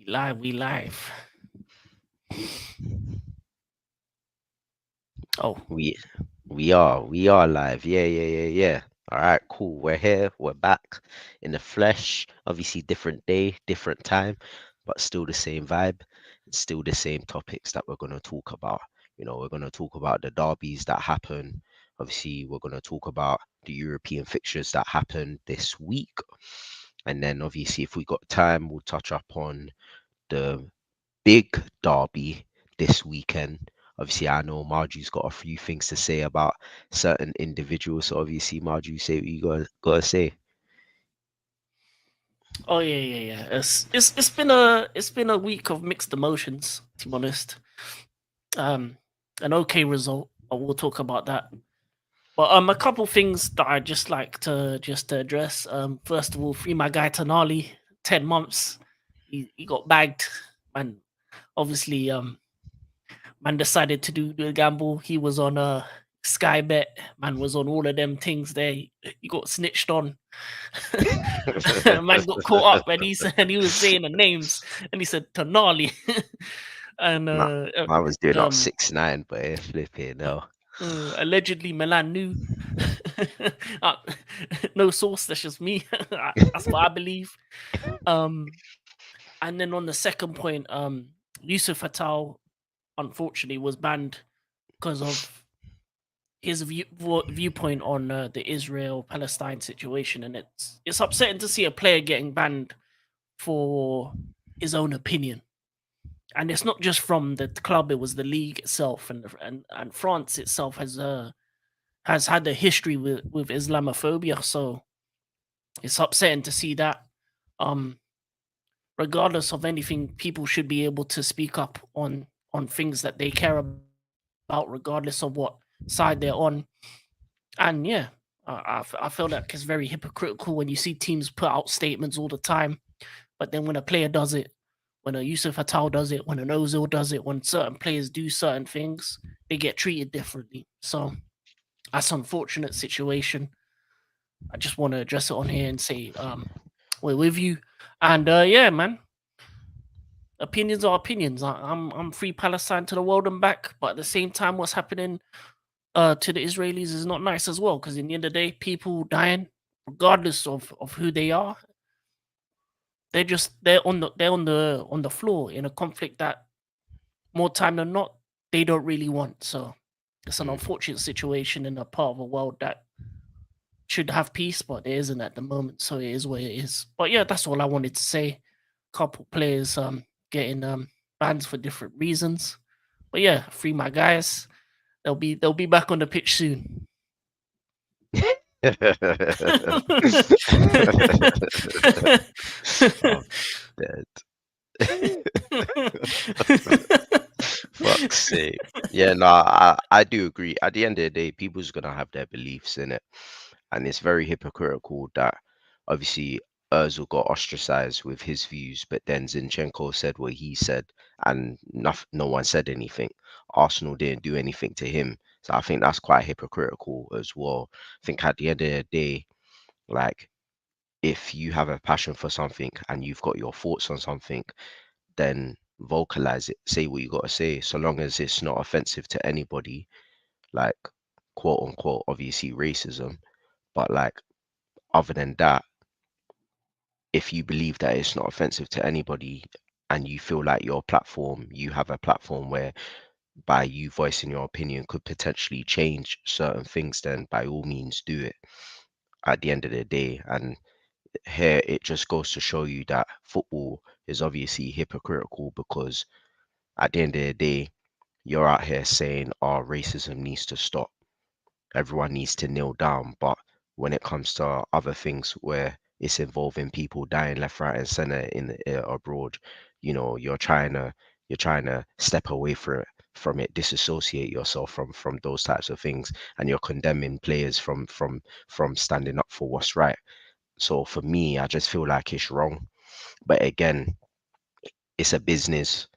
We live. Oh, We we are live. Yeah. All right, cool. We're here. We're back in the flesh. Obviously, different day, different time, but still the same vibe. Still the same topics that we're gonna talk about. We're gonna talk about the derbies that happen. Obviously, we're gonna talk about the European fixtures that happened this week, and then obviously, if we got time, we'll touch up on the big derby this weekend. Obviously, I know Marju's got a few things to say about certain individuals. So obviously, Marju, say what you gotta say. oh yeah. It's been a week of mixed emotions. To be honest, um, an okay result, but we'll talk about that. But a couple things that I just like to address. First of all, free my guy Tonali, 10 months. He got bagged, and obviously man decided to do the gamble. He was on a Sky Bet. Man was on all of them things there. He got snitched on. Man got caught up, and he was saying the names, and he said Tonali, and Nah, I was doing up 6 9, but flipping no. allegedly Milan knew. Uh, no source. That's just me. That's what I believe. Um, and then on the second point, Yusuf Attal unfortunately was banned because of his viewpoint on the Israel Palestine situation, and it's upsetting to see a player getting banned for his own opinion. And it's not just from the club; it was the league itself, and France itself has had a history with Islamophobia. So it's upsetting to see that. Um, Regardless of anything, people should be able to speak up on things that they care about, regardless of what side they're on. And yeah, I feel like it's very hypocritical when you see teams put out statements all the time, but then when a player does it, when a Yusuf Attal does it, when an Ozil does it, when certain players do certain things, they get treated differently. So that's an unfortunate situation. I just want to address it on here and say, we're with you. And yeah, man, opinions are opinions. I'm free Palestine to the world and back, but at the same time, what's happening to the Israelis is not nice as well. Because in the end of the day, people dying, regardless of who they are, they're on the floor in a conflict that more time than not they don't really want. So it's an Mm. unfortunate situation in a part of a world that should have peace, but there isn't at the moment. So it is what it is. But yeah, that's all I wanted to say. Couple players getting bans for different reasons. But yeah, free my guys. They'll be back on the pitch soon. I'm dead. Fuck's sake. Yeah, no, I do agree. At the end of the day, people's gonna have their beliefs in it, and it's very hypocritical that obviously Özil got ostracized with his views, but then Zinchenko said what he said, and no one said anything. Arsenal didn't do anything to him, so I think that's quite hypocritical as well. I think at the end of the day, like if you have a passion for something and you've got your thoughts on something, then vocalize it, say what you got to say, so long as it's not offensive to anybody, like quote unquote, obviously racism. But like, other than that, if you believe that it's not offensive to anybody and you feel like you have a platform where by you voicing your opinion could potentially change certain things, then by all means do it at the end of the day. And here it just goes to show you that football is obviously hypocritical because at the end of the day, you're out here saying, "Oh, racism needs to stop. Everyone needs to kneel down." But when it comes to other things where it's involving people dying left, right, and center abroad, you're trying to step away from it, disassociate yourself from those types of things, and you're condemning players from standing up for what's right. So for me, I just feel like it's wrong. But again, it's a business.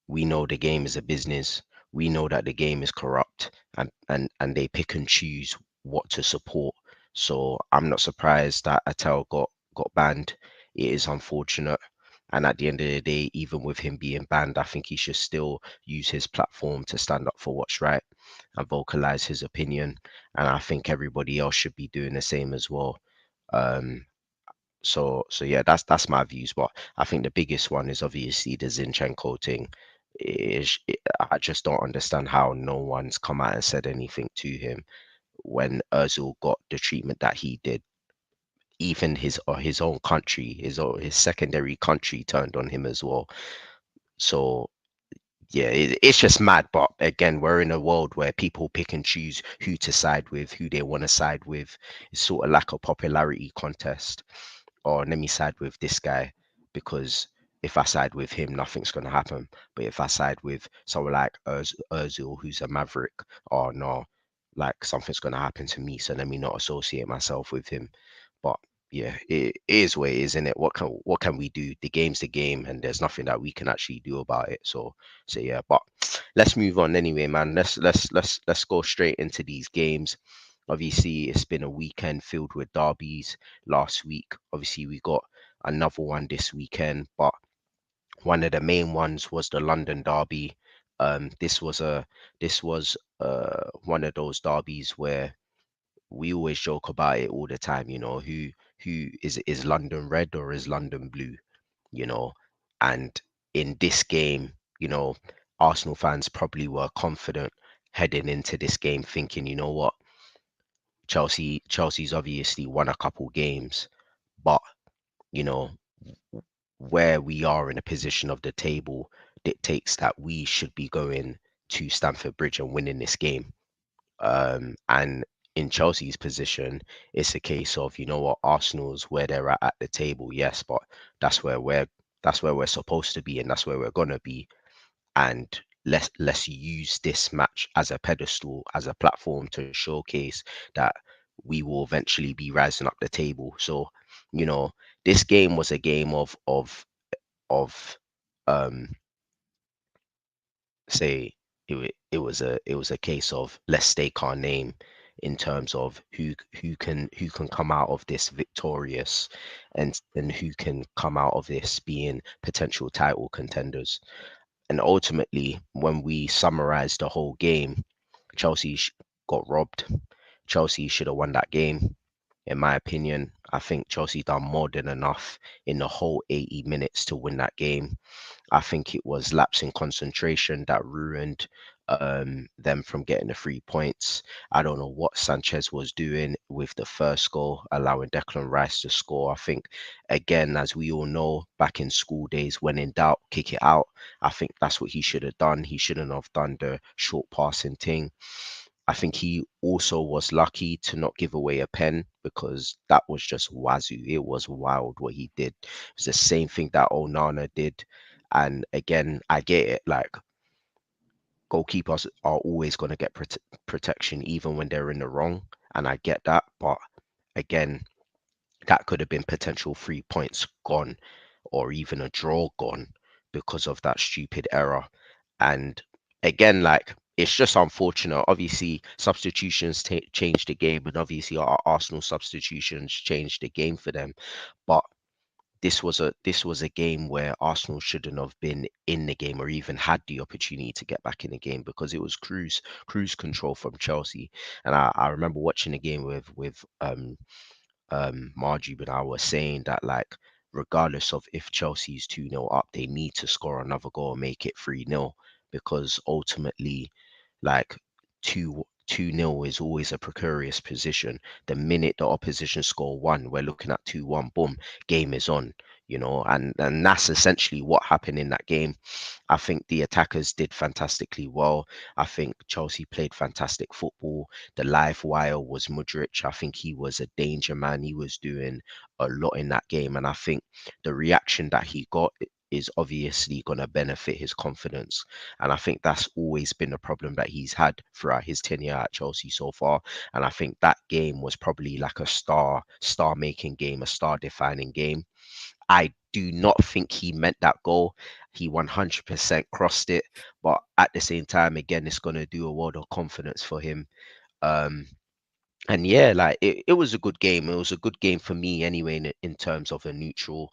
We know the game is a business. We know that the game is corrupt, and they pick and choose what to support. So I'm not surprised that Atel got banned. It is unfortunate. And at the end of the day, even with him being banned, I think he should still use his platform to stand up for what's right and vocalize his opinion. And I think everybody else should be doing the same as well. Um, so yeah, that's my views. But I think the biggest one is obviously the Zinchenko thing. I just don't understand how no one's come out and said anything to him when Özil got the treatment that he did. Even his own country, his secondary country turned on him as well. So yeah, it's just mad. But again, we're in a world where people pick and choose who to side with, who they want to side with. It's sort of like a popularity contest. Or let me side with this guy because if I side with him, nothing's going to happen. But if I side with someone like Ozil, who's a maverick, oh no, like something's going to happen to me. So let me not associate myself with him. But yeah, it is what it is, isn't it? What can we do? The game's the game, and there's nothing that we can actually do about it. So yeah, but let's move on anyway, man. Let's go straight into these games. Obviously, it's been a weekend filled with derbies last week. Obviously, we got another one this weekend, but one of the main ones was the London derby. This was one of those derbies where we always joke about it all the time. Who is London red or is London blue? You know, and in this game, you know, Arsenal fans probably were confident heading into this game, thinking, you know what, Chelsea's obviously won a couple games, but you know where we are in a position of the table dictates that we should be going to Stamford Bridge and winning this game. And in Chelsea's position, it's a case of, you know what, Arsenal's where they're at the table, yes, but that's where we're that's where we're supposed to be, and that's where we're gonna be. And let's use this match as a pedestal, as a platform to showcase that we will eventually be rising up the table. So, you know, this game was a game of um say it was a case of let's stake our name in terms of who can come out of this victorious, and who can come out of this being potential title contenders. And ultimately, when we summarize the whole game, Chelsea got robbed. Chelsea should have won that game. In my opinion, I think Chelsea done more than enough in the whole 80 minutes to win that game. I think it was lapse in concentration that ruined them from getting the 3 points. I don't know what Sanchez was doing with the first goal, allowing Declan Rice to score. I think, again, as we all know, back in school days, when in doubt, kick it out. I think that's what he should have done. He shouldn't have done the short passing thing. I think he also was lucky to not give away a pen because that was just wazoo. It was wild what he did. It was the same thing that Onana did. And again, I get it. Like, goalkeepers are always going to get protection even when they're in the wrong. And I get that. But again, that could have been potential 3 points gone or even a draw gone because of that stupid error. And again, like, it's just unfortunate. Obviously, substitutions changed the game, and obviously our Arsenal substitutions changed the game for them. But this was a game where Arsenal shouldn't have been in the game or even had the opportunity to get back in the game because it was cruise control from Chelsea. And I remember watching the game with Margie, but I was saying that, like, regardless of if Chelsea's 2-0 up, they need to score another goal and make it 3-0 because ultimately, like, 2-0 is always a precarious position. The minute the opposition score one, we're looking at 2-1, boom, game is on, and that's essentially what happened in that game. I think the attackers did fantastically well. I think Chelsea played fantastic football. The live wire was Mudryk. I think he was a danger man. He was doing a lot in that game. And I think the reaction that he got is obviously going to benefit his confidence. And I think that's always been a problem that he's had throughout his tenure at Chelsea so far. And I think that game was probably like a star making game, a star defining game. I do not think he meant that goal. He 100% crossed it, but at the same time, again, it's going to do a world of confidence for him. Um, And yeah, like it was a good game. It was a good game for me anyway, in terms of a neutral.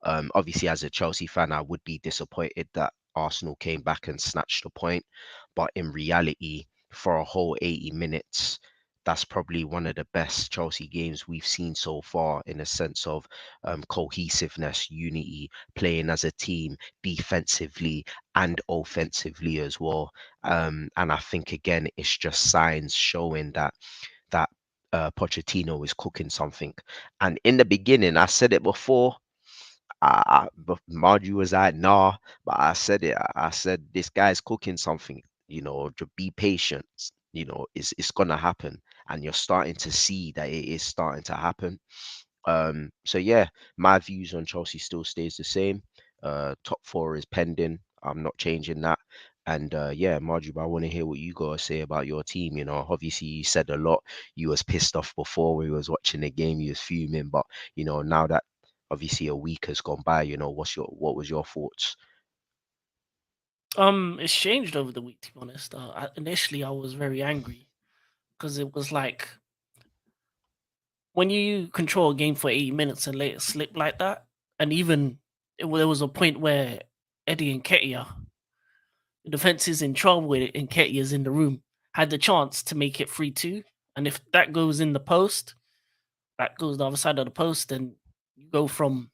Obviously, as a Chelsea fan, I would be disappointed that Arsenal came back and snatched a point. But in reality, for a whole 80 minutes, that's probably one of the best Chelsea games we've seen so far in a sense of cohesiveness, unity, playing as a team defensively and offensively as well. And I think again, it's just signs showing that Pochettino is cooking something. And in the beginning, I said it before. But Margie was like, nah, but I said it. I said this guy's cooking something. To be patient. It's gonna happen, and you're starting to see that it is starting to happen. So yeah, my views on Chelsea still stays the same. Top four is pending. I'm not changing that. And yeah, Marjorie, I want to hear what you gotta say about your team. Obviously you said a lot. You was pissed off before we was watching the game. You was fuming, but now that obviously a week has gone by, what was your thoughts? It's changed over the week, to be honest. Initially, I was very angry because it was like when you control a game for 80 minutes and let it slip like that, and even there was a point where Eddie and Ketia, the defense is in trouble with it, and Ketia's in the room, had the chance to make it 3-2. And if that goes in the post, that goes the other side of the post, and you go from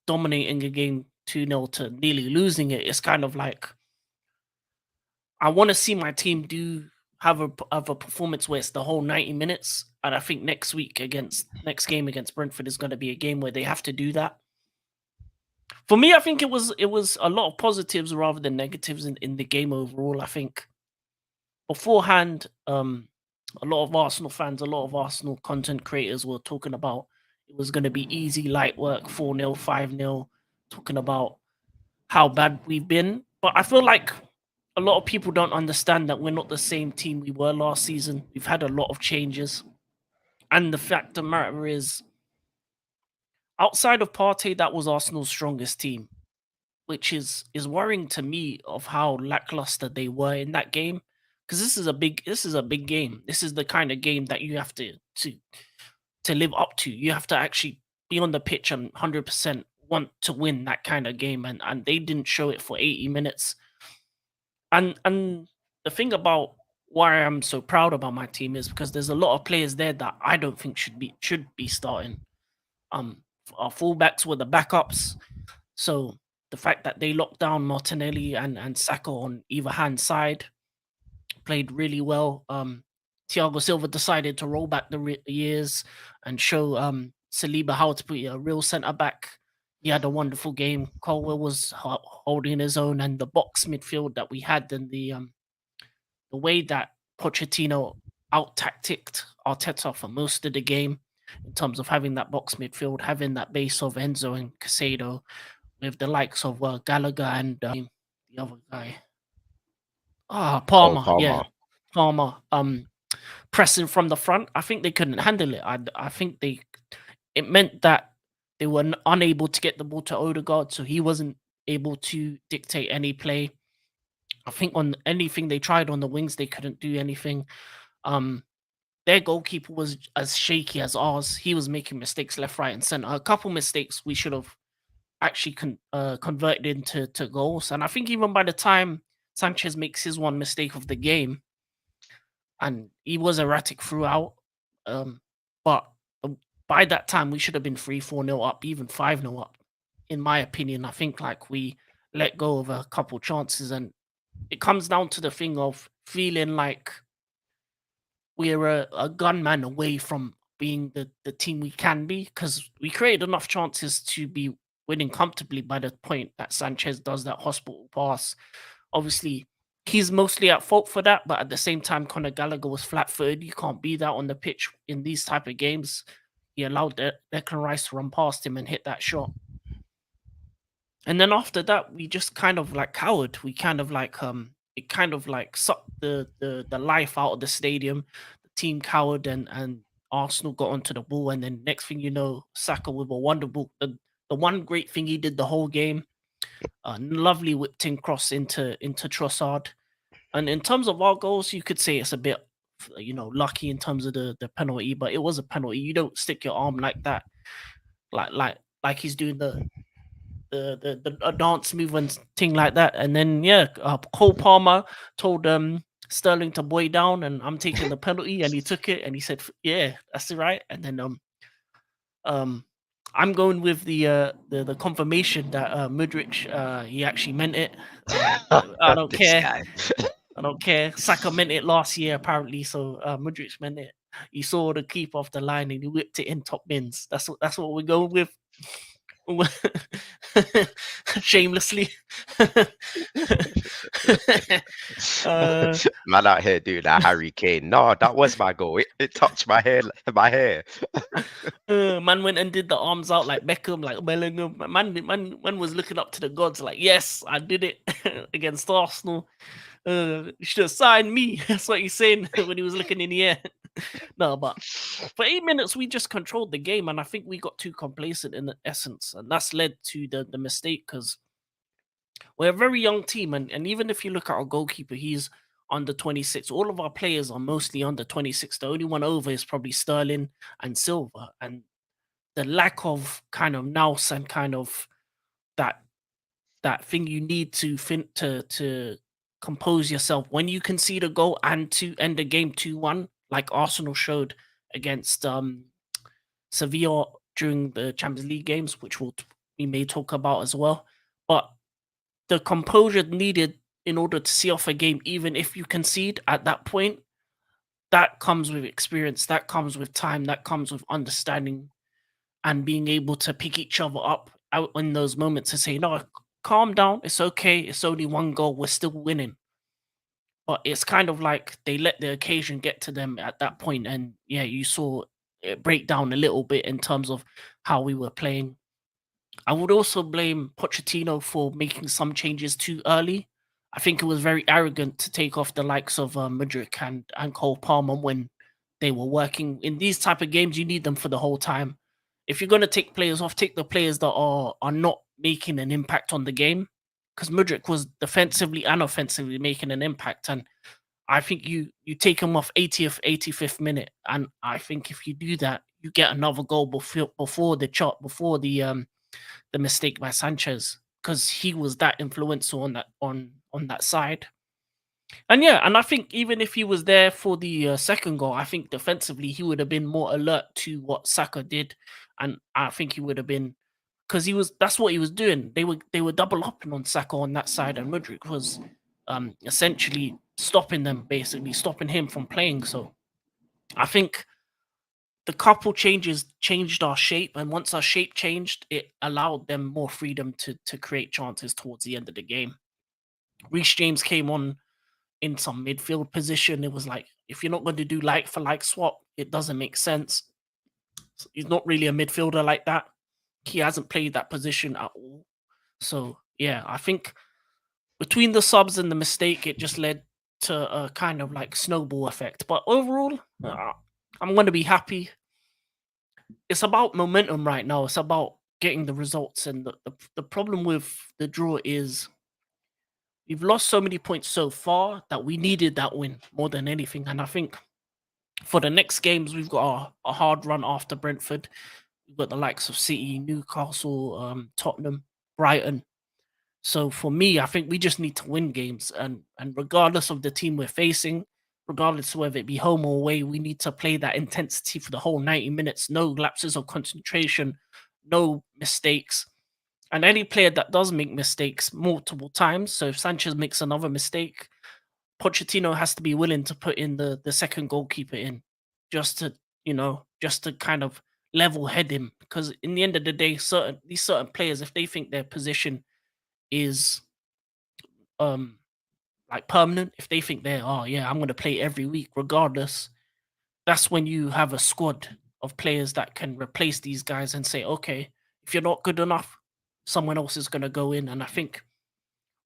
dominating a game 2-0 to nearly losing it. It's kind of like I want to see my team have a performance where it's the whole 90 minutes. And I think next game against Brentford is going to be a game where they have to do that. For me, I think it was a lot of positives rather than negatives in the game overall. I think beforehand, a lot of Arsenal fans, a lot of Arsenal content creators were talking about it was going to be easy, light work, 4-0, 5-0, talking about how bad we've been. But I feel like a lot of people don't understand that we're not the same team we were last season. We've had a lot of changes. And the fact of the matter is, outside of Partey, that was Arsenal's strongest team, which is worrying to me of how lackluster they were in that game. Because this is a big game. This is the kind of game that you have to live up to. You have to actually be on the pitch and 100% want to win that kind of game. And they didn't show it for 80 minutes. And the thing about why I'm so proud about my team is because there's a lot of players there that I don't think should be starting. Our fullbacks were the backups, so the fact that they locked down Martinelli and Saka on either hand side played really well. Thiago Silva decided to roll back the years and show Saliba how to be a real centre back. He had a wonderful game. Colwell was holding his own, and the box midfield that we had, and the way that Pochettino out tacticked Arteta for most of the game in terms of having that box midfield, having that base of Enzo and Casado with the likes of Gallagher and the other guy. Cole Palmer, yeah, Palmer. Palmer. Pressing from the front, I think they couldn't handle it. I think it meant that they were unable to get the ball to Odegaard, so he wasn't able to dictate any play. I think on anything they tried on the wings, they couldn't do anything. Um, their goalkeeper was as shaky as ours. He was making mistakes left, right, and center. A couple mistakes we should have actually converted into goals. And I think even by the time Sanchez makes his one mistake of the game, and he was erratic throughout, but by that time we should have been 3-4 nil up, even 5-0 up. In my opinion, I think like we let go of a couple chances, and it comes down to the thing of feeling like we're a gunman away from being the team we can be because we created enough chances to be winning comfortably by the point that Sanchez does that hospital pass. Obviously, he's mostly at fault for that, but at the same time, Conor Gallagher was flat-footed. You can't be that on the pitch in these type of games. He allowed Declan Rice to run past him and hit that shot. And then after that, we just kind of like cowered. We kind of like it kind of like sucked the life out of the stadium. The team cowered and Arsenal got onto the ball. And then next thing you know, Saka with a wonderful the one great thing he did the whole game. Lovely whipped in cross into Trossard. And in terms of our goals, you could say it's a bit lucky in terms of the penalty, but it was a penalty. You don't stick your arm like that, like he's doing a dance move and thing like that. And then yeah, Cole Palmer told Sterling to boy down, and I'm taking the penalty, and he took it, and he said, "Yeah, that's it, right." And then um, I'm going with the confirmation that Mudryk he actually meant it. I don't This care. guy. I don't care. Saka meant it last year apparently, so Mudryk meant it. He saw the keeper off the line and he whipped it in top bins. That's what we're going with. Shamelessly. uh, Man out here doing that Harry Kane. No, that was my goal. It touched my hair, my hair. Man went and did the arms out like Beckham, like Bellingham. Man was looking up to the gods, like, yes, I did it against Arsenal. You should have signed me. That's what he's saying when he was looking in the air. No, but for 8 minutes we just controlled the game, and I think we got too complacent in the essence, and that's led to the mistake because we're a very young team, and even if you look at our goalkeeper, he's under 26. All of our players are mostly under 26. The only one over is probably Sterling and Silva, and the lack of kind of nous and kind of that that thing you need to compose yourself when you concede a goal and to end the game 2-1, like Arsenal showed against Sevilla during the Champions League games, which we may talk about as well. But the composure needed in order to see off a game, even if you concede at that point, that comes with experience, that comes with time, that comes with understanding and being able to pick each other up out in those moments and say, no, calm down. It's okay. It's only one goal. We're still winning. But it's kind of like they let the occasion get to them at that point. And yeah, you saw it break down a little bit in terms of how we were playing. I would also blame Pochettino for making some changes too early. I think it was very arrogant to take off the likes of Mudryk and Cole Palmer when they were working. In these type of games, you need them for the whole time. If you're going to take players off, take the players that are not making an impact on the game. Because Mudryk was defensively and offensively making an impact. And I think you take him off 80th, 85th minute. And I think if you do that, you get another goal before the chop, before the mistake by Sanchez, because he was that influential on that side. And yeah, and I think even if he was there for the second goal, I think defensively he would have been more alert to what Saka did, and I think he would have been because he was that's what he was doing. They were double upping on Saka on that side, and Mudryk was essentially stopping them, basically stopping him from playing. So I think the couple changes changed our shape, and once our shape changed, it allowed them more freedom to create chances towards the end of the game. Reece James came on in some midfield position. It was like if you're not going to do like for like swap, it doesn't make sense. He's not really a midfielder like that. He hasn't played that position at all. So yeah, I think between the subs and the mistake, it just led to a kind of like snowball effect. But overall, I'm going to be happy. It's about momentum right now. It's about getting the results. And the problem with the draw is we've lost so many points so far that we needed that win more than anything. And I think for the next games, we've got a hard run after Brentford. We've got the likes of City, Newcastle, Tottenham, Brighton. So for me, I think we just need to win games. And regardless of the team we're facing, regardless of whether it be home or away, we need to play that intensity for the whole 90 minutes. No lapses of concentration, no mistakes. And any player that does make mistakes multiple times, so if Sanchez makes another mistake, Pochettino has to be willing to put in the second goalkeeper in just to, just to kind of level head him. Because in the end of the day, these certain players, if they think their position is um like permanent, if they think they're oh yeah, I'm gonna play every week regardless, that's when you have a squad of players that can replace these guys and say, okay, if you're not good enough, someone else is gonna go in. And I think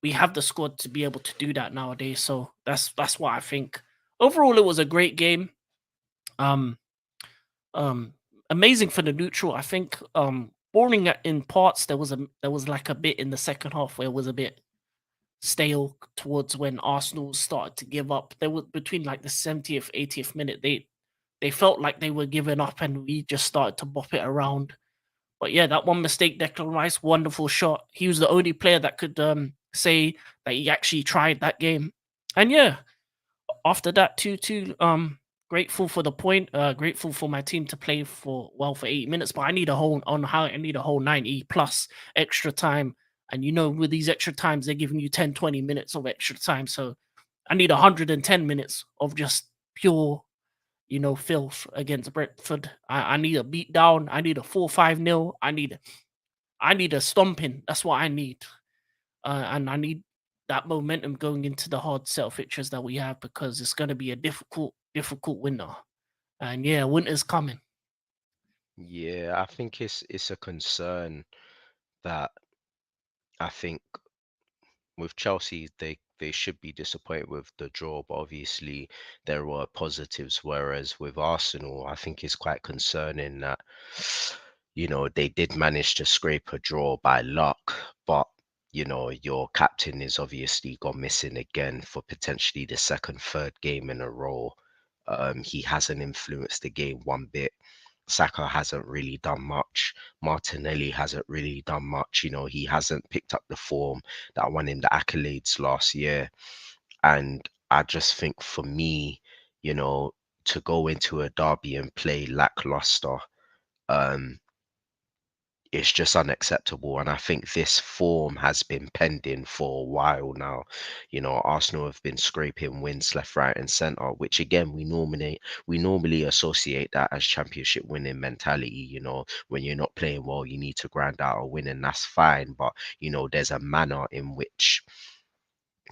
we have the squad to be able to do that nowadays. So that's what I think. Overall, it was a great game. Um, um, Amazing for the neutral. I think boring in parts. There was like a bit in the second half where it was a bit. stale towards when Arsenal started to give up. They were between like the 70th, 80th minute. They felt like they were giving up, and we just started to bop it around. But yeah, that one mistake, Declan Rice, wonderful shot. He was the only player that could say that he actually tried that game. And yeah, after that 2-2, grateful for the point, grateful for my team to play for well for 8 minutes, but I need a whole on how I need a whole 90 plus extra time. And you know, with these extra times, they're giving you 10, 20 minutes of extra time. So I need 110 minutes of just pure, filth against Brentford. I need a beat down. I need a 4-5 nil. I need a stomping. That's what I need. And I need that momentum going into the hard set of fixtures that we have, because it's going to be a difficult winter. And yeah, winter's coming. Yeah, I think it's a concern that I think with Chelsea, they should be disappointed with the draw, but obviously there were positives. Whereas with Arsenal, I think it's quite concerning that they did manage to scrape a draw by luck, but your captain is obviously gone missing again for potentially the second, third game in a row. He hasn't influenced the game one bit. Saka hasn't really done much. Martinelli hasn't really done much. He hasn't picked up the form that won him the accolades last year. And I just think for me, to go into a derby and play lackluster, um, it's just unacceptable. And I think this form has been pending for a while now. Arsenal have been scraping wins left, right, and centre, which again we normally associate that as championship winning mentality. When you're not playing well, you need to grind out a win, and that's fine. But there's a manner in which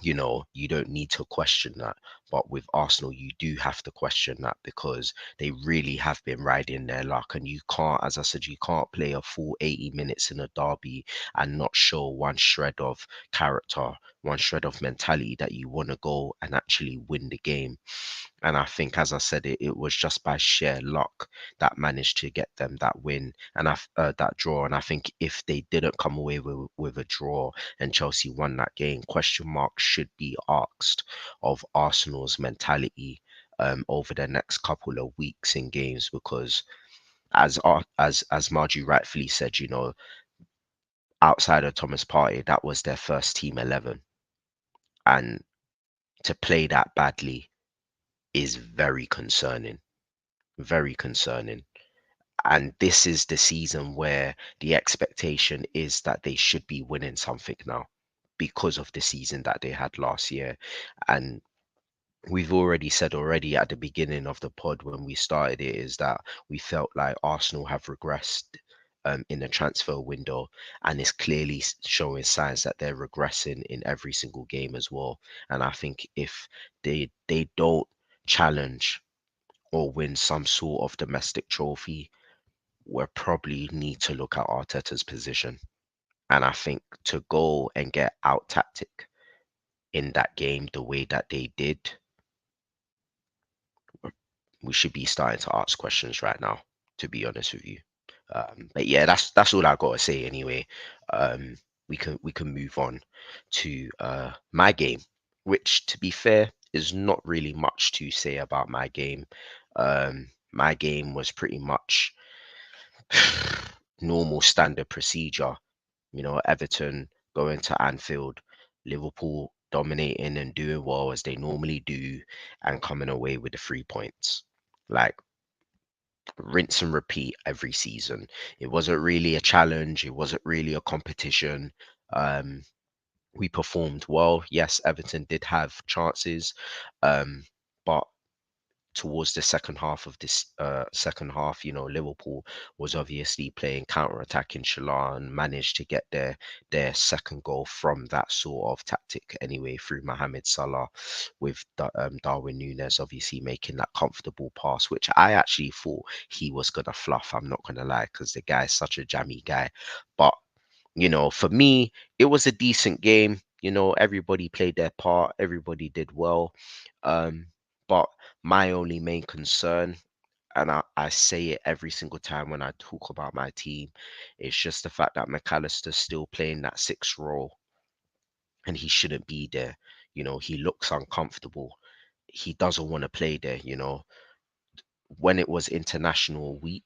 you don't need to question that. But with Arsenal, you do have to question that because they really have been riding their luck. And you can't, as I said, you can't play a full 80 minutes in a derby and not show one shred of character, one shred of mentality that you want to go and actually win the game. And I think, as I said, it was just by sheer luck that managed to get them that win and that draw. And I think if they didn't come away with a draw and Chelsea won that game, question marks should be asked of Arsenal's mentality over the next couple of weeks in games, because as Margie rightfully said, outside of Thomas Partey, that was their first team 11, and to play that badly is very concerning, very concerning. And this is the season where the expectation is that they should be winning something now because of the season that they had last year. And we've already said already at the beginning of the pod when we started it is that we felt like Arsenal have regressed in the transfer window, and it's clearly showing signs that they're regressing in every single game as well. And I think if they don't challenge or win some sort of domestic trophy, we probably need to look at Arteta's position. And I think to go and get out tactic in that game the way that they did, we should be starting to ask questions right now, to be honest with you. But yeah, that's all I gotta say anyway. Um, we can move on to my game, which to be fair is not really much to say about my game. My game was pretty much normal standard procedure. Everton going to Anfield, Liverpool dominating and doing well as they normally do, and coming away with the 3 points. Like rinse and repeat every season. It wasn't really a challenge. It wasn't really a competition. Um, we performed well. Yes, Everton did have chances, but towards the second half of this second half, Liverpool was obviously playing counter-attacking Shala and managed to get their second goal from that sort of tactic anyway through Mohamed Salah, with Darwin Núñez obviously making that comfortable pass, which I actually thought he was gonna fluff. I'm not gonna lie, because the guy's such a jammy guy. But for me, it was a decent game. Everybody played their part, everybody did well. Um, but my only main concern, and I say it every single time when I talk about my team, is just the fact that McAllister's still playing that sixth role. and he shouldn't be there. He looks uncomfortable. He doesn't want to play there. When it was international week,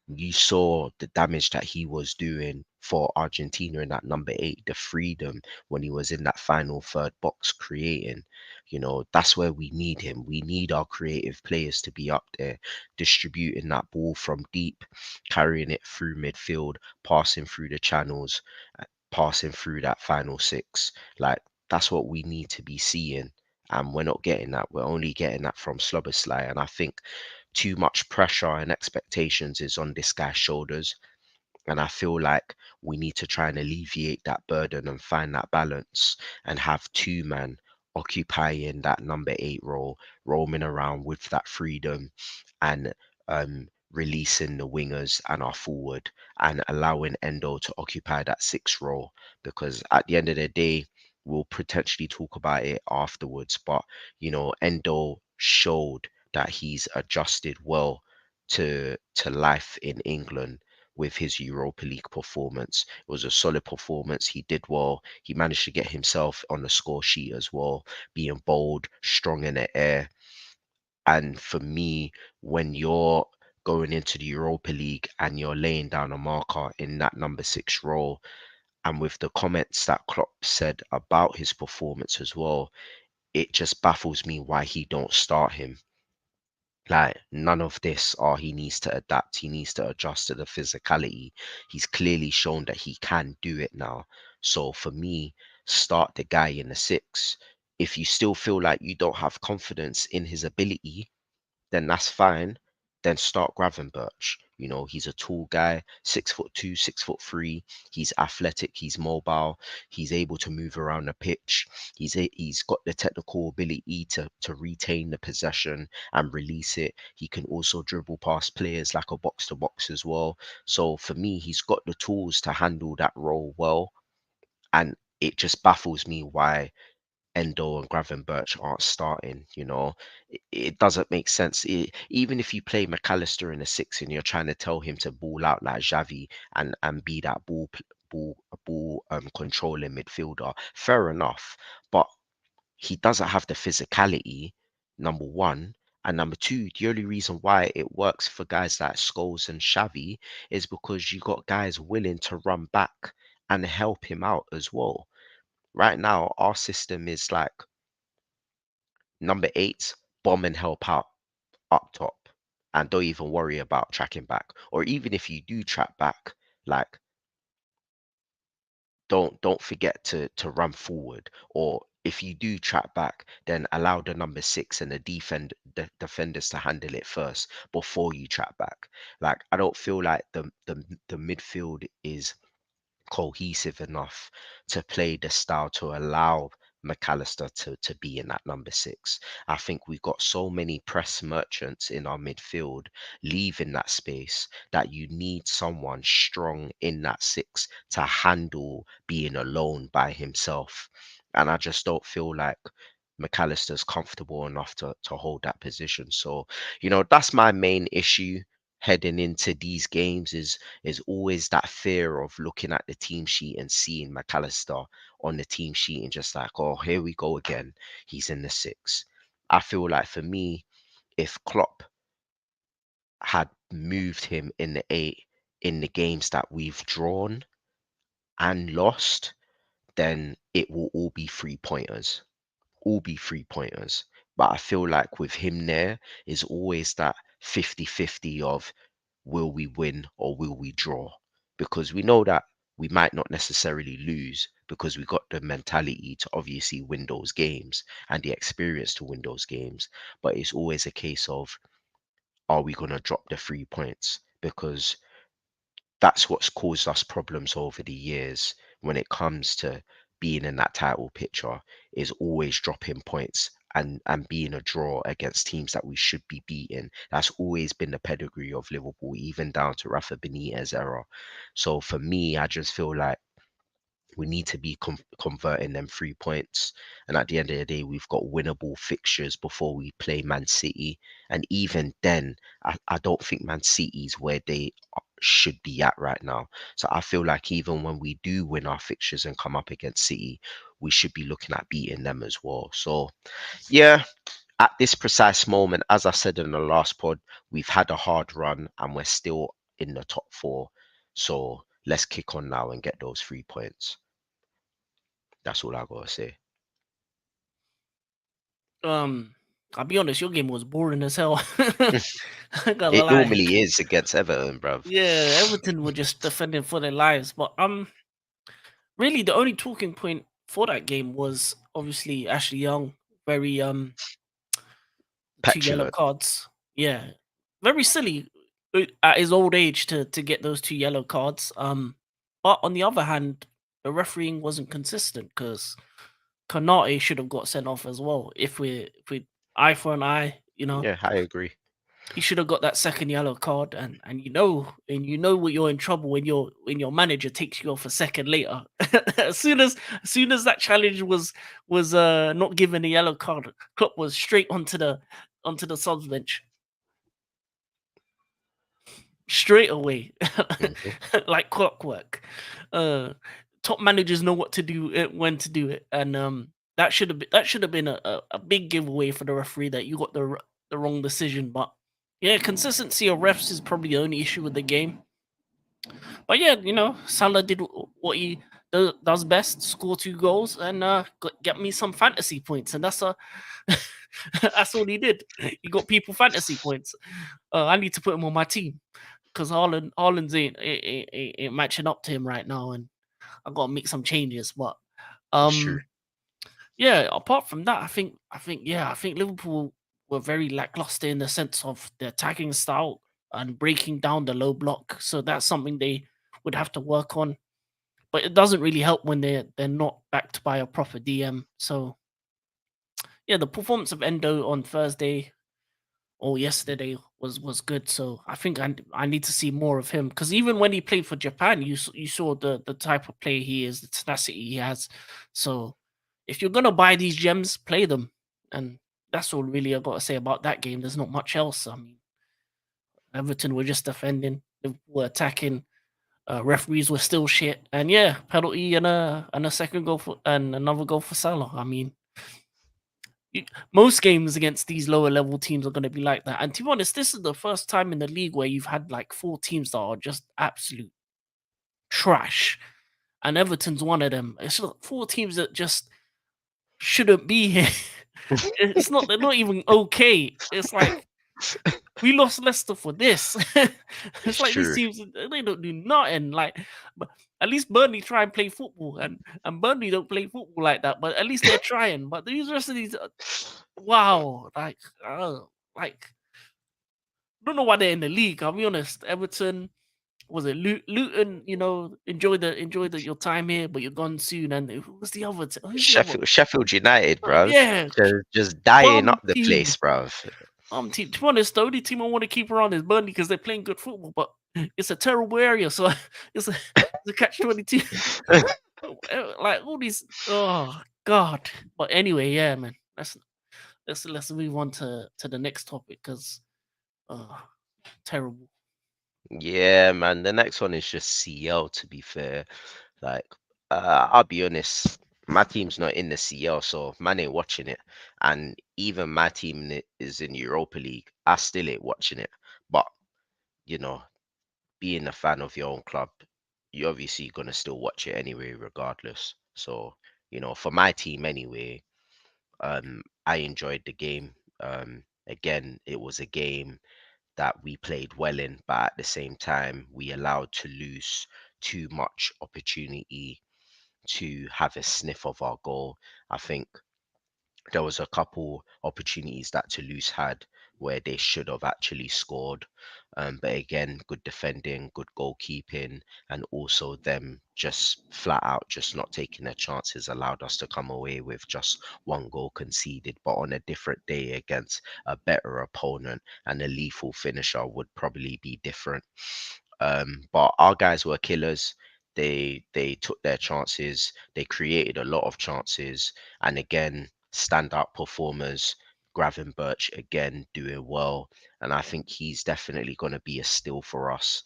you saw the damage that he was doing for Argentina in that number 8, the freedom when he was in that final third box creating. That's where we need him. We need our creative players to be up there, distributing that ball from deep, carrying it through midfield, passing through the channels, passing through that final six. Like, that's what we need to be seeing. And we're not getting that. We're only getting that from Slobosly. And I think too much pressure and expectations is on this guy's shoulders. And I feel like we need to try and alleviate that burden and find that balance and have two men occupying that number 8 role, roaming around with that freedom and releasing the wingers and our forward and allowing Endo to occupy that 6 role. Because at the end of the day, we'll potentially talk about it afterwards. But, Endo showed that he's adjusted well to life in England with his Europa League performance. It was a solid performance. He did well. He managed to get himself on the score sheet as well, being bold, strong in the air. And for me, when you're going into the Europa League and you're laying down a marker in that number 6 role, and with the comments that Klopp said about his performance as well, it just baffles me why he don't start him. Like, none of this, or he needs to adapt, he needs to adjust to the physicality. He's clearly shown that he can do it now. So for me, start the guy in the 6. If you still feel like you don't have confidence in his ability, then that's fine. Then start Gravenberch. He's a tall guy, 6'2", 6'3". He's athletic, he's mobile, he's able to move around the pitch. He's got the technical ability to retain the possession and release it. He can also dribble past players like a box to box as well. So for me, he's got the tools to handle that role well. And it just baffles me why Endo and Gravenberch aren't starting. It doesn't make sense. Even if you play McAllister in a 6 and you're trying to tell him to ball out like Xavi and be that ball controlling midfielder, fair enough. But he doesn't have the physicality, number one. And number two, the only reason why it works for guys like Scholes and Xavi is because you got guys willing to run back and help him out as well. Right now, our system is like number 8, bomb and help out up top, and don't even worry about tracking back. Or even if you do track back, like, don't forget to run forward. Or if you do track back, then allow the number 6 and the defenders to handle it first before you track back. Like, I don't feel like the midfield is cohesive enough to play the style to allow McAllister to be in that number 6. I think we've got so many press merchants in our midfield leaving that space that you need someone strong in that 6 to handle being alone by himself. And I just don't feel like McAllister's comfortable enough to hold that position. So, that's my main issue heading into these games is always that fear of looking at the team sheet and seeing McAllister on the team sheet and just like, oh, here we go again. He's in the 6. I feel like for me, if Klopp had moved him in the 8 in the games that we've drawn and lost, then it will all be 3-pointers. All be 3-pointers. But I feel like with him there is always that 50-50 of will we win or will we draw? Because we know that we might not necessarily lose because we got the mentality to obviously win those games and the experience to win those games. But it's always a case of, are we going to drop the 3 points? Because that's what's caused us problems over the years when it comes to being in that title picture, is always dropping points and being a draw against teams that we should be beating. That's always been the pedigree of Liverpool, even down to Rafa Benitez era. So for me, I just feel like we need to be converting them 3 points. And at the end of the day, we've got winnable fixtures before we play Man City. And even then, I don't think Man City's where they should be at right now. So I feel like even when we do win our fixtures and come up against City, we should be looking at beating them as well. So yeah, at this precise moment, as I said in the last pod, we've had a hard run and we're still in the top four. So let's kick on now and get those 3 points. That's all I gotta say. Um, I'll be honest, your game was boring as hell. I ain't gonna It lie. normally is against Everton, bruv. Yeah, Everton were just defending for their lives. But really the only talking point for that game was obviously Ashley Young, very two yellow Petulant. cards. Yeah. Very silly at his old age to get those two yellow cards. But on the other hand, the refereeing wasn't consistent because Kanate should have got sent off as well. If we eye for an eye, Yeah, I agree. he should have got that second yellow card, and you know what you're in trouble when your manager takes you off a second later. as soon as that challenge was not given a yellow card, Klopp was straight onto the subs bench straight away, Mhm. like clockwork. Uh, Top managers know what to do when to do it, and that should have been a big giveaway for the referee that you got the wrong decision. But yeah, consistency of refs is probably the only issue with the game. But yeah, Salah did what he does best: score two goals and get me some fantasy points, and that's all he did. He got people fantasy points. I need to put him on my team because Haaland's ain't matching up to him right now, and I got to make some changes. But It's true. um, yeah, apart from that, I think Liverpool were very lackluster in the sense of their attacking style and breaking down the low block. So that's something they would have to work on. But it doesn't really help when they're not backed by a proper DM. So yeah, the performance of Endo on Thursday or yesterday was good. So I think I need to see more of him because even when he played for Japan, you saw the type of player he is, the tenacity he has. So if you're gonna buy these gems, play them, and that's all really I got to say about that game. There's not much else. I mean, Everton were just defending, they were attacking. Referees were still shit, and yeah, penalty and a second goal for and another goal for Salah. I mean, most games against these lower level teams are going to be like that. And to be honest, this is the first time in the league where you've had like four teams that are just absolute trash, and Everton's one of them. It's like four teams that just shouldn't be here. It's not they're not even okay. It's like we lost Leicester for this. It's It's like these true. teams they don't do nothing. Like, but at least Burnley try and play football, and Burnley don't play football like that. But at least they're trying. But these rest of these, wow, like I don't know why they're in the league. I'll be honest. Everton was it Luton? Enjoy your time here, but you're gone soon. And who's the other? Who's the other? Sheffield United, bruv. Yeah, Just dying bum up the team. place, bruv. Team. To be honest, the only team I want to keep around is Burnley because they're playing good football, but it's a terrible area, so it's a catch-22. Like all these, oh god. But anyway, yeah, man. Let's move on to the next topic because terrible. Yeah, man. The next one is just CL, to be fair. Like, I'll be honest, my team's not in the CL, so man ain't watching it. And even my team is in Europa League. I still ain't watching it. But, you know, being a fan of your own club, you're obviously gonna still watch it anyway, regardless. So, for my team anyway, I enjoyed the game. Again, it was a game that we played well in, but at the same time, we allowed to lose too much opportunity to have a sniff of our goal. I think there was a couple opportunities that Toulouse had where they should have actually scored. But again, good defending, good goalkeeping, and also them just flat out just not taking their chances allowed us to come away with just one goal conceded. But on a different day against a better opponent and a lethal finisher would probably be different. But our guys were killers. They took their chances. They created a lot of chances, and again, standout performers. Gravenberch again doing well, and I think he's definitely going to be a steal for us.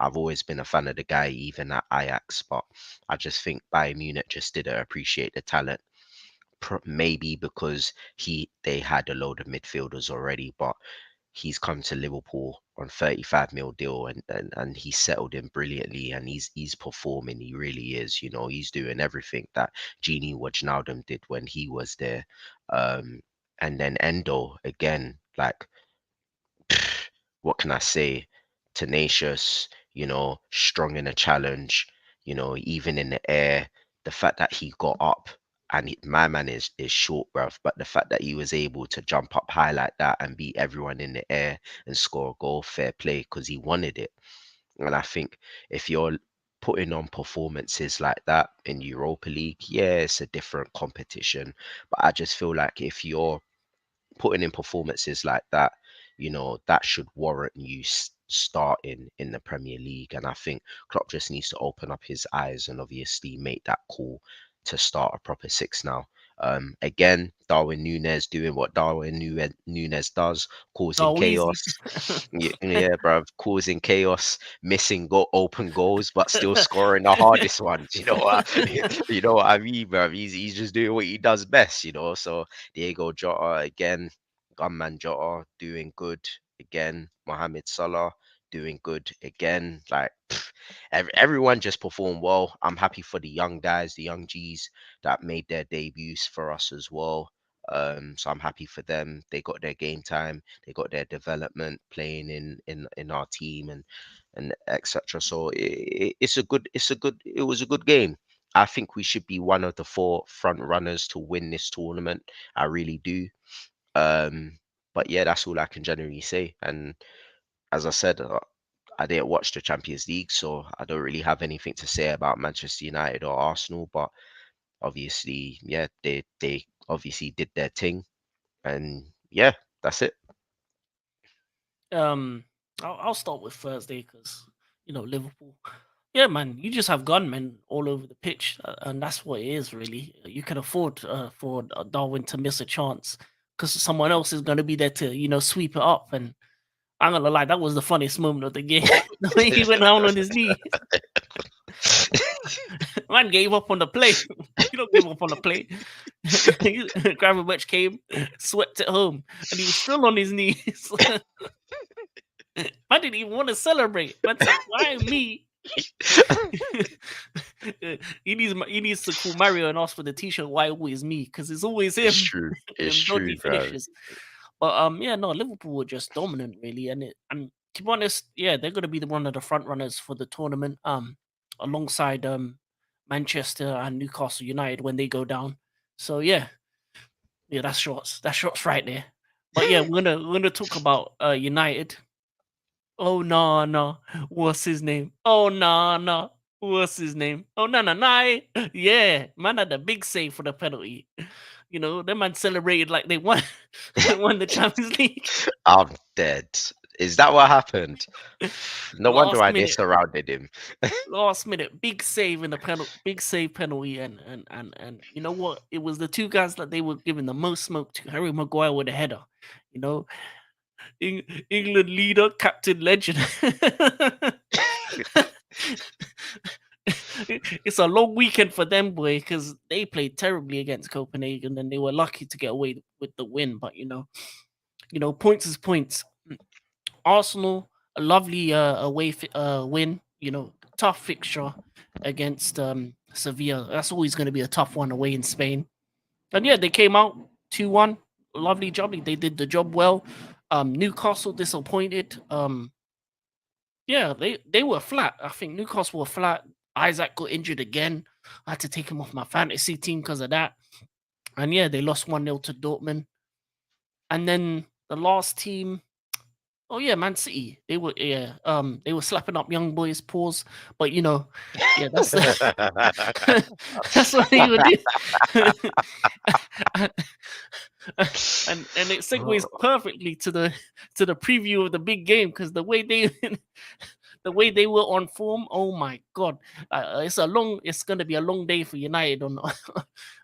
I've always been a fan of the guy, even at Ajax, but I just think Bayern Munich just didn't appreciate the talent. Maybe because they had a load of midfielders already, but he's come to Liverpool on 35 mil deal, and he's settled in brilliantly, and he's performing. He really is. He's doing everything that Genie Wijnaldum did when he was there. Um, and then Endo again, like, what can I say? Tenacious, strong in a challenge, even in the air. The fact that he got up, and my man is short, bruv, but the fact that he was able to jump up high like that and beat everyone in the air and score a goal, fair play, because he wanted it. And I think if you're putting on performances like that in Europa League, yeah, it's a different competition. But I just feel like if you're putting in performances like that, that should warrant you starting in the Premier League. And I think Klopp just needs to open up his eyes and obviously make that call to start a proper six now. Again, Darwin Nunes doing what Darwin Nunes does, causing Oh, easy. chaos. Yeah, bruv, causing chaos, missing open goals, but still scoring the hardest ones. You know what I mean, bruv? He's just doing what he does best. So Diego Jota again, Gunman Jota doing good again. Mohamed Salah doing good again. Like, everyone just performed well. I'm happy for the young guys, the young G's that made their debuts for us as well. So I'm happy for them. They got their game time, they got their development playing in our team and etc. So it was a good game. I think we should be one of the four front runners to win this tournament. I really do. Um, but yeah, that's all I can generally say. And as I said, I didn't watch the Champions League, so I don't really have anything to say about Manchester United or Arsenal. But obviously, yeah, they obviously did their thing, and yeah, that's it. um, I'll start with Thursday because Liverpool. Yeah, man, you just have gunmen all over the pitch, and that's what it is really. You can afford for Darwin to miss a chance because someone else is going to be there to sweep it up. And I'm gonna lie, that was the funniest moment of the game. The way he went down on his knees. Man gave up on the play. You don't give up on the play. Gravenberch came, swept it home, and he was still on his knees. Man didn't even want to celebrate. Man said, "Why me?" he needs to call Mario and ask for the T-shirt. Why always me? Because it's always It's him. true. It's Them true, dodgy bro. finishes. But yeah, no, Liverpool were just dominant, really, and to be honest, yeah, they're going to be one of the front runners for the tournament. Alongside Manchester and Newcastle United when they go down. So yeah, that's shots. That's shots right there. But yeah, we're gonna talk about United. Oh no no, what's his name? Oh no no, what's his name? Oh no no no, yeah, man had a big save for the penalty. Them man celebrated like they won, won the Champions League. I'm dead. Is that what happened? No wonder last why they minute, surrounded him. last minute, big save in the penalty, big save penalty, and you know what? It was the two guys that they were giving the most smoke to. Harry Maguire with a header, you know, England leader, captain, legend. It's a long weekend for them, boy, because they played terribly against Copenhagen and they were lucky to get away with the win. But points is points. Arsenal, a lovely win. Tough fixture against Sevilla. That's always going to be a tough one away in Spain. And yeah, they came out 2-1. Lovely job. They did the job well. Newcastle disappointed. Yeah, they were flat. I think Newcastle were flat. Isaac got injured again. I had to take him off my fantasy team because of that. And yeah, they lost 1-0 to Dortmund. And then the last team, oh yeah, Man City. They were slapping up young boys' paws. But yeah, that's that's what they would do. and it segues perfectly to the preview of the big game because the way they the way they were on form. Oh my god, it's gonna be a long day for United on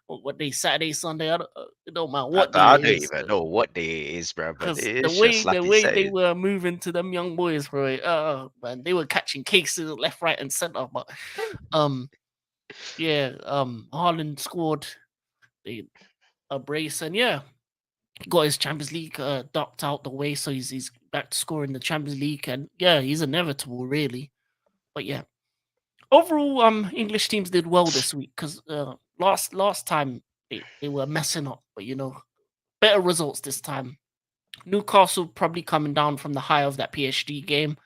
what day, Saturday, Sunday. It don't matter what day I it don't is, even know what day it is, bro. But because it's just like the you way they said. were moving to them young boys, bro. Man, they were catching cases left, right, and center. But um, yeah, Haaland scored a brace, and yeah, got his Champions League ducked out the way, so he's back to scoring the Champions League, and yeah, he's inevitable, really. But yeah, overall, English teams did well this week because last time they were messing up, but better results this time. Newcastle probably coming down from the high of that PSG game.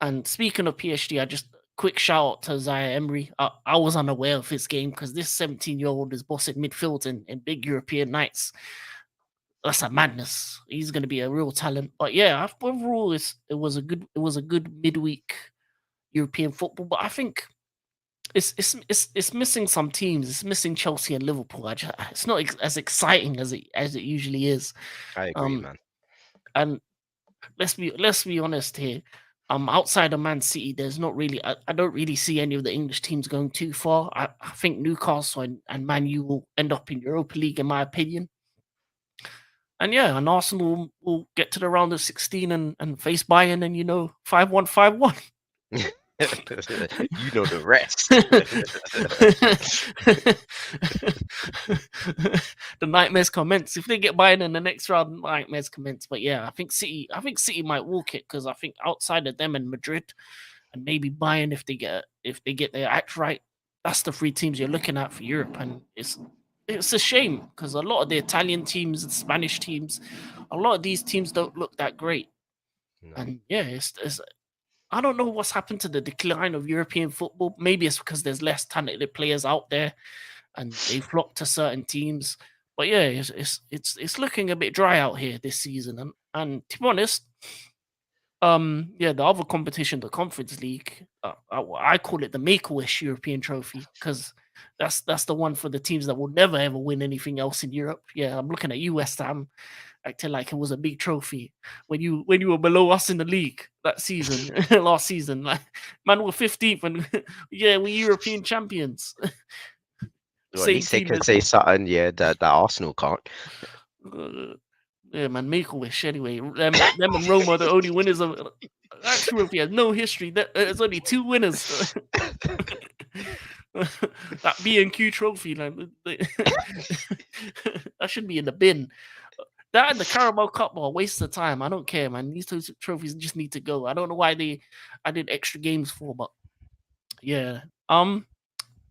And speaking of PSG, I just quick shout out to Zaire Emery. I was unaware of his game because this 17-year-old is bossing midfield in big European nights. That's a madness. He's going to be a real talent. But yeah, overall, it was a good midweek European football. But I think it's missing some teams. It's missing Chelsea and Liverpool. It's not as exciting as it usually is. I agree, Um, man. and let's be honest here. Outside of Man City, there's not really. I don't really see any of the English teams going too far. I think Newcastle and Man U will end up in Europa League, in my opinion. And yeah, and Arsenal will get to the round of 16 and face Bayern, and 5-1, 5-1. You know the rest. The nightmares commence. If they get Bayern in the next round, nightmares commence. But yeah, I think City might walk it because I think outside of them and Madrid and maybe Bayern, if they get their act right, that's the three teams you're looking at for Europe. And it's a shame because a lot of the Italian teams and Spanish teams, a lot of these teams don't look that great. No, And yeah, it's I don't know what's happened to the decline of European football. Maybe it's because there's less talented players out there and they flock to certain teams. But yeah, it's looking a bit dry out here this season. And to be honest, yeah, the other competition, the Conference League, I call it the Make a Wish European Trophy because that's the one for the teams that will never ever win anything else in Europe. Yeah, I'm looking at you, West Ham, acting like it was a big trophy when you were below us in the league that season, last season. Like, man, we're 15th, and yeah, we're European champions. well, at Same least they team can as say something, yeah, that Arsenal can't. uh, yeah, man, make a wish anyway. Them and Roma are the only winners of that trophy. Has no history. There's only two winners. That B&Q trophy, like, that should be in the bin. That and the Carabao Cup are a waste of time. I don't care, man. These two trophies just need to go. I don't know why they I did extra games for, but yeah. It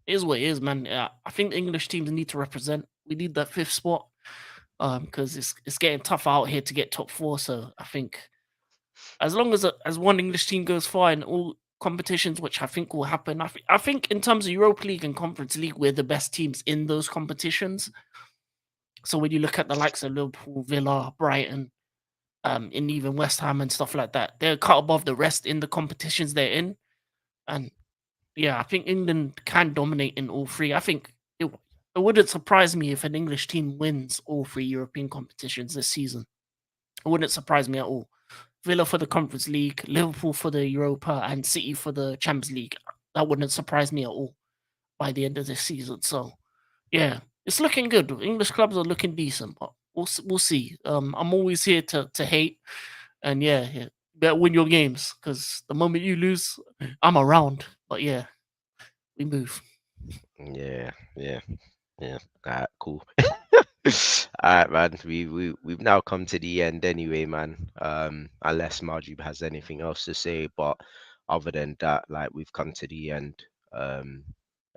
is what it is, man. Yeah, I think the English teams need to represent. We need that fifth spot. Because it's getting tough out here to get top four. So I think as long as one English team goes far in all competitions, which I think will happen, I think in terms of Europa League and Conference League, we're the best teams in those competitions. So when you look at the likes of Liverpool, Villa, Brighton, and even West Ham and stuff like that, they're cut above the rest in the competitions they're in. And yeah, I think England can dominate in all three. I think it wouldn't surprise me if an English team wins all three European competitions this season. It wouldn't surprise me at all. Villa for the Conference League, Liverpool for the Europa, and City for the Champions League. That wouldn't surprise me at all by the end of this season. So yeah, it's looking good. English clubs are looking decent, but we'll see. I'm always here to hate, and yeah, better win your games because the moment you lose, I'm around. But yeah, we move. Yeah, yeah, yeah. Alright, cool. Alright, man. We've now come to the end anyway, man. Unless Marjib has anything else to say, but other than that, like we've come to the end. Um,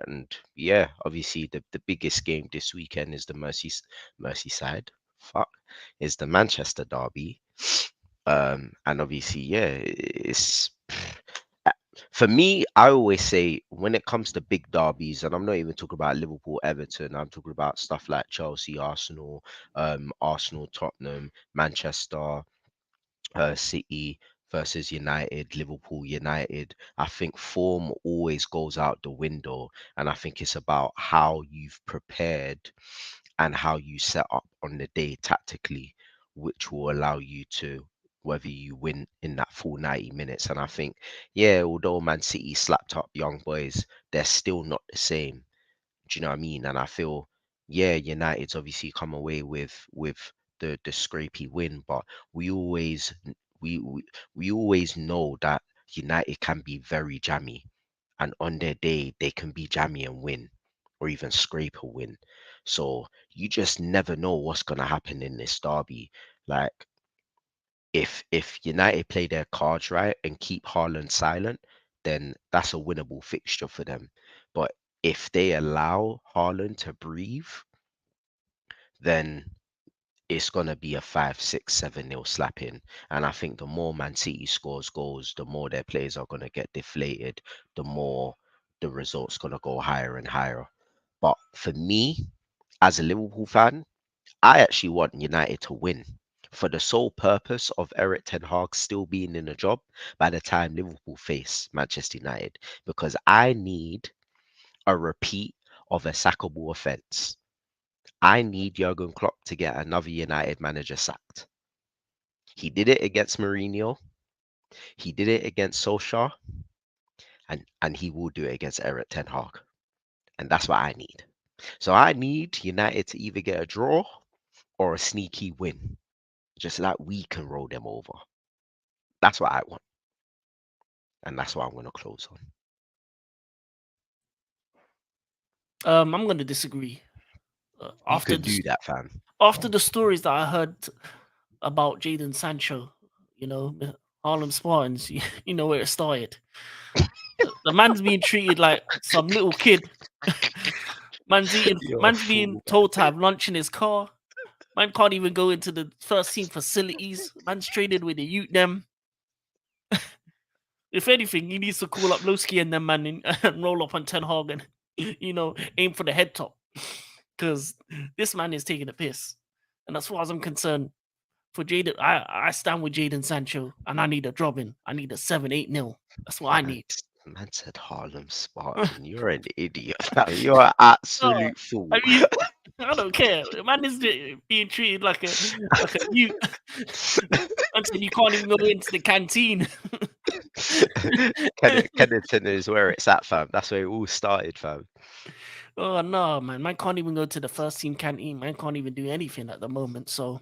and yeah, obviously the biggest game this weekend is the Merseyside. Fuck, is the Manchester derby. And obviously, yeah, it's for me, I always say when it comes to big derbies, and I'm not even talking about Liverpool, Everton, I'm talking about stuff like Chelsea, Arsenal, Arsenal, Tottenham, Manchester, City versus United, Liverpool, United. I think form always goes out the window, and I think it's about how you've prepared and how you set up on the day tactically, which will allow you to whether you win in that full 90 minutes. And I think, yeah, although Man City slapped up young boys, they're still not the same. Do you know what I mean? And I feel, yeah, United's obviously come away with the scrapey win, but we always we we, we always know that United can be very jammy, and on their day they can be jammy and win, or even scrape a win. So you just never know what's gonna happen in this derby. Like if United play their cards right and keep Haaland silent, then that's a winnable fixture for them. But if they allow Haaland to breathe, then it's gonna be a 5, 6, 7 nil slapping. And I think the more Man City scores goals, the more their players are gonna get deflated, the more the results gonna go higher and higher. But for me, as a Liverpool fan, I actually want United to win for the sole purpose of Eric Ten Hag still being in the job by the time Liverpool face Manchester United, because I need a repeat of a sackable offence. I need Jurgen Klopp to get another United manager sacked. He did it against Mourinho, he did it against Solskjaer, and he will do it against Eric Ten Hag. And that's what I need. So I need United to either get a draw or a sneaky win, just like we can roll them over. That's what I want. And that's what I'm going to close on. I'm gonna disagree. You After can do that, fam. the stories that I heard about Jaden Sancho, the Harlem Spartans, you know where it started. The man's being treated like some little kid. You're a Man's being fool. told to have lunch in his car. Man can't even go into the first team facilities. Man's traded with the youth them. If anything, he needs to call up Lowski and them man and roll up on Ten Hag and aim for the head top. Because this man is taking a piss. And as far as I'm concerned, for Jaden, I stand with Jaden Sancho and I need a dropping. I need a 7-8 nil. That's what I Man, need. man said Harlem Spartan. You're an idiot, fam. You're an absolute I fool. mean, I don't care. The man is being treated like a you. I'm saying you can't even go into the canteen. Kennington is where it's at, fam. That's where it all started, fam. Oh no, man! Man can't even go to the first team canteen. Man can't even do anything at the moment. So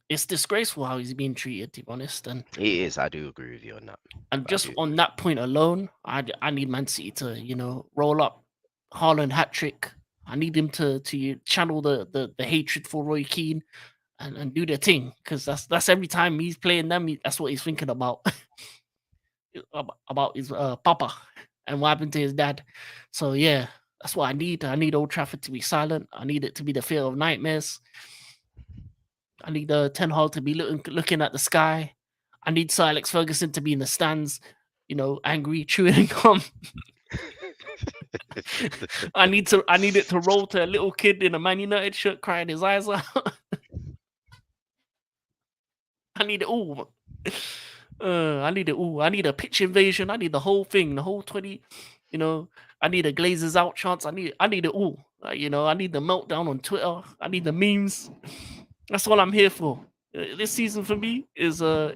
it's disgraceful how he's being treated, to be honest. It is. I do agree with you on that. And I just do on agree. that point alone, I need Man City to roll up Haaland hat trick. I need him to channel the hatred for Roy Keane and do their thing, because that's every time he's playing them, that's what he's thinking about. About his papa and what happened to his dad. So yeah, that's what I need. I need Old Trafford to be silent. I need it to be the fear of nightmares. I need the Ten Hag to be looking at the sky. I need Sir Alex Ferguson to be in the stands, angry, chewing gum. I need it to roll to a little kid in a Man United shirt crying his eyes out. I need it all. I need it all. I need a pitch invasion. I need the whole thing, the whole 20. I need a Glazers out chance. I need it all. I need the meltdown on Twitter. I need the memes. That's all I'm here for. This season for me is a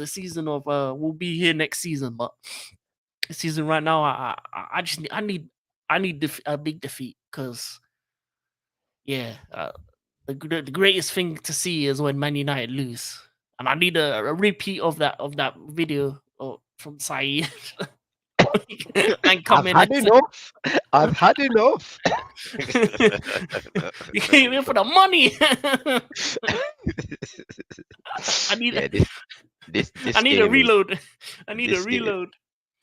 season of we'll be here next season, but this season right now I just I need a big defeat, because yeah, the greatest thing to see is when Man United lose, and I need a repeat of that video from Saeed. Man, come I've in had and say, enough. I've had enough. "You came here for the money." I need Yeah, this I this need a game is reload. I need a this game reload.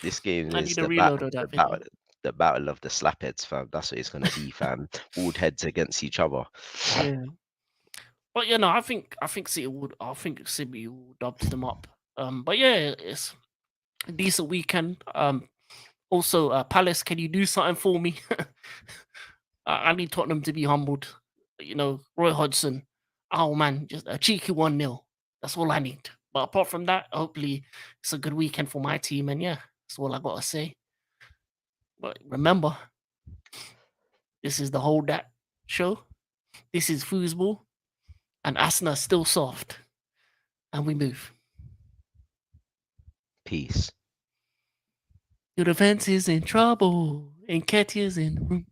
this game I is need a reload of that video. the battle of the slapheads, fam. That's what it's gonna be, fam. Bald heads against each other. Yeah. But I think City will dubs them up. But yeah, it's a decent weekend. Also, Palace, can you do something for me? I need Tottenham to be humbled. Roy Hodgson. Oh man, just a cheeky 1-0. That's all I need. But apart from that, hopefully it's a good weekend for my team. And yeah, that's all I gotta say. But remember, this is the whole that show. This is foosball, and Asna still soft. and we move. Peace. Your defense is in trouble, and Cat is in the room.